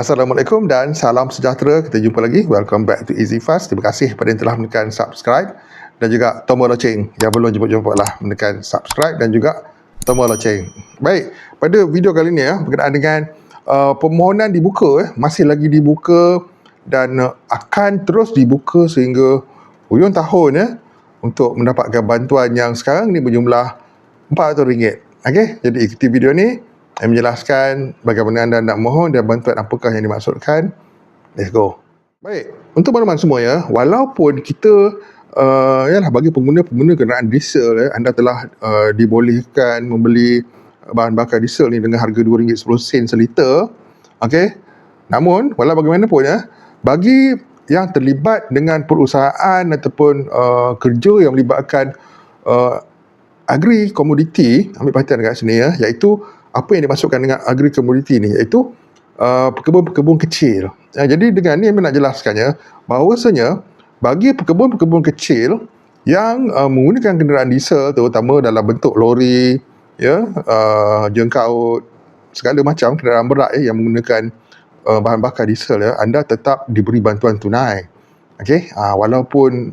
Assalamualaikum dan salam sejahtera. Kita jumpa lagi. Welcome back to Easy Fast. Terima kasih kepada yang telah menekan subscribe dan juga tombol loceng. Yang belum jemput-jemput lah menekan subscribe dan juga tombol loceng. Baik, pada video kali ini berkenaan dengan permohonan dibuka masih lagi dibuka dan akan terus dibuka sehingga hujung tahun untuk mendapatkan bantuan yang sekarang ni berjumlah RM400. Okey, jadi ikuti video ni. Saya menjelaskan bagaimana anda nak mohon dan bantuan apakah yang dimaksudkan. Let's go. Baik, untuk makluman semua walaupun kita bagi pengguna-pengguna kenderaan diesel anda telah dibolehkan membeli bahan bakar diesel ni dengan harga RM2.10 seliter. Okey. Namun, walau bagaimanapun bagi yang terlibat dengan perusahaan ataupun kerja yang melibatkan agri komoditi, ambil perhatian dekat sini iaitu apa yang dimaksudkan dengan agri komoditi ni, iaitu pekebun-pekebun kecil. Jadi dengan ni saya nak jelaskannya bahawasanya bagi pekebun-pekebun kecil yang menggunakan kenderaan diesel, terutama dalam bentuk lori, jengkaut, segala macam kenderaan berat yang menggunakan bahan bakar diesel, anda tetap diberi bantuan tunai. Okey, walaupun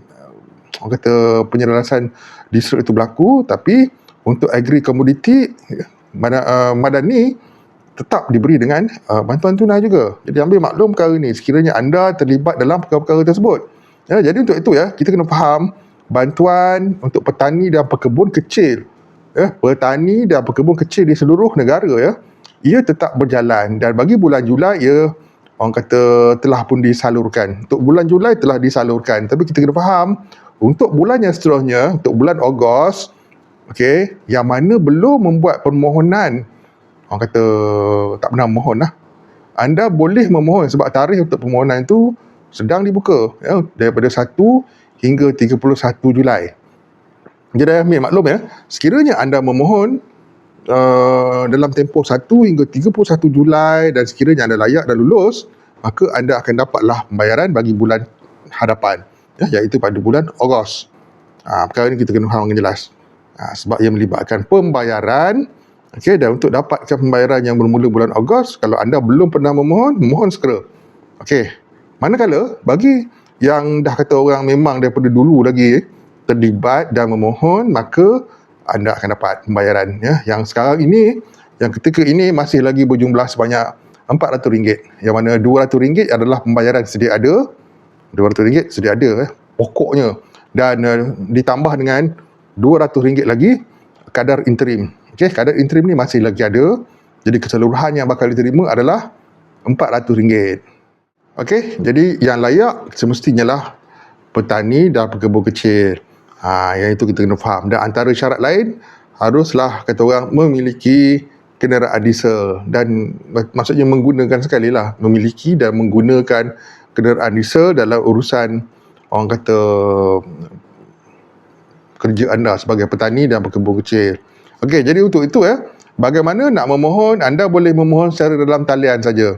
orang kata penyelarasan diesel itu berlaku, tapi untuk agri komoditi madani tetap diberi dengan bantuan tunai juga. Jadi ambil maklum perkara ni sekiranya anda terlibat dalam perkara-perkara tersebut. Jadi untuk itu kita kena faham bantuan untuk petani dan pekebun kecil. Petani dan pekebun kecil di seluruh negara ia tetap berjalan dan bagi bulan Julai orang kata telah pun disalurkan. Untuk bulan Julai telah disalurkan, tapi kita kena faham untuk bulan yang seterusnya, untuk bulan Ogos, okey, yang mana belum membuat permohonan, orang kata tak pernah memohon anda boleh memohon sebab tarikh untuk permohonan itu sedang dibuka daripada 1 hingga 31 Julai. Jadi ambil maklum sekiranya anda memohon dalam tempoh 1 hingga 31 Julai dan sekiranya anda layak dan lulus, maka anda akan dapatlah pembayaran bagi bulan hadapan, iaitu pada bulan Ogos. Perkara ini kita kena faham dengan jelas. Sebab ia melibatkan pembayaran. Okey, dan untuk dapatkan pembayaran yang bermula bulan Ogos, kalau anda belum pernah memohon segera. Okey, manakala bagi yang dah kata orang memang daripada dulu lagi terlibat dan memohon, maka anda akan dapat pembayaran yang sekarang ini, yang ketika ini masih lagi berjumlah sebanyak RM400, yang mana RM200 adalah pembayaran sedia ada. RM200 sedia ada pokoknya, dan ditambah dengan RM200 lagi kadar interim. Okey, kadar interim ni masih lagi ada. Jadi keseluruhan yang bakal diterima adalah RM400. Okey, jadi yang layak semestinya lah petani dan pekebun kecil. Yang itu kita kena faham. Dan antara syarat lain, haruslah kata orang memiliki kenderaan diesel, dan maksudnya menggunakan sekali lah, memiliki dan menggunakan kenderaan diesel dalam urusan orang kata kerja anda sebagai petani dan pekebun kecil. Okey, jadi untuk itu bagaimana nak memohon, anda boleh memohon secara dalam talian saja.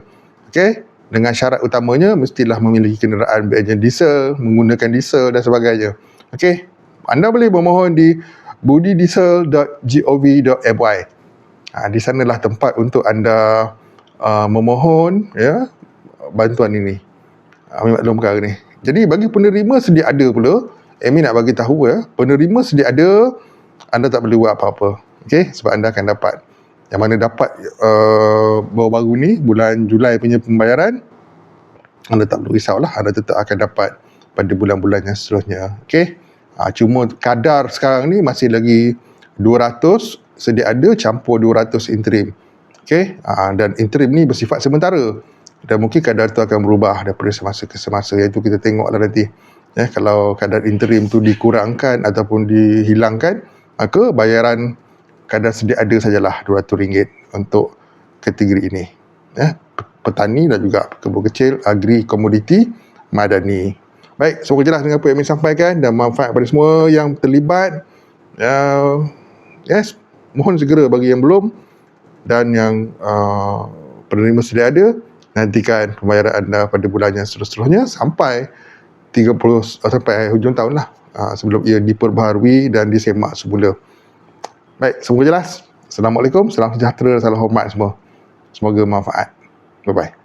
Okey, dengan syarat utamanya mestilah memiliki kenderaan berenjin diesel, menggunakan diesel dan sebagainya. Okey, anda boleh memohon di budidiesel.gov.my. Di sanalah tempat untuk anda memohon bantuan ini. Ambil maklum perkara ni. Jadi bagi penerima sedia ada pula, Amy nak bagi tahu penerima sedia ada, anda tak perlu buat apa-apa. Okey, sebab anda akan dapat. Yang mana dapat baru-baru ni bulan Julai punya pembayaran, anda tak perlu risaulah, anda tetap akan dapat pada bulan-bulan yang seterusnya. Okey. Cuma kadar sekarang ni masih lagi 200 sedia ada campur 200 interim. Okey. Dan interim ni bersifat sementara. Dan mungkin kadar tu akan berubah daripada semasa ke semasa. Iaitu kita tengoklah nanti. Kalau kadar interim tu dikurangkan ataupun dihilangkan, maka bayaran kadar sedia ada sajalah RM200 untuk kategori ini. Petani dan juga pekebun kecil, agri komoditi, madani. Baik, semoga jelas dengan apa yang saya sampaikan dan manfaat kepada semua yang terlibat. Mohon segera bagi yang belum, dan yang penerima sedia ada, nantikan pembayaran anda pada bulan yang seterusnya sampai sampai hujung tahun lah, sebelum ia diperbaharui dan disemak semula. Baik, semoga jelas. Assalamualaikum, salam sejahtera, salam hormat semua. Semoga manfaat. Bye-bye.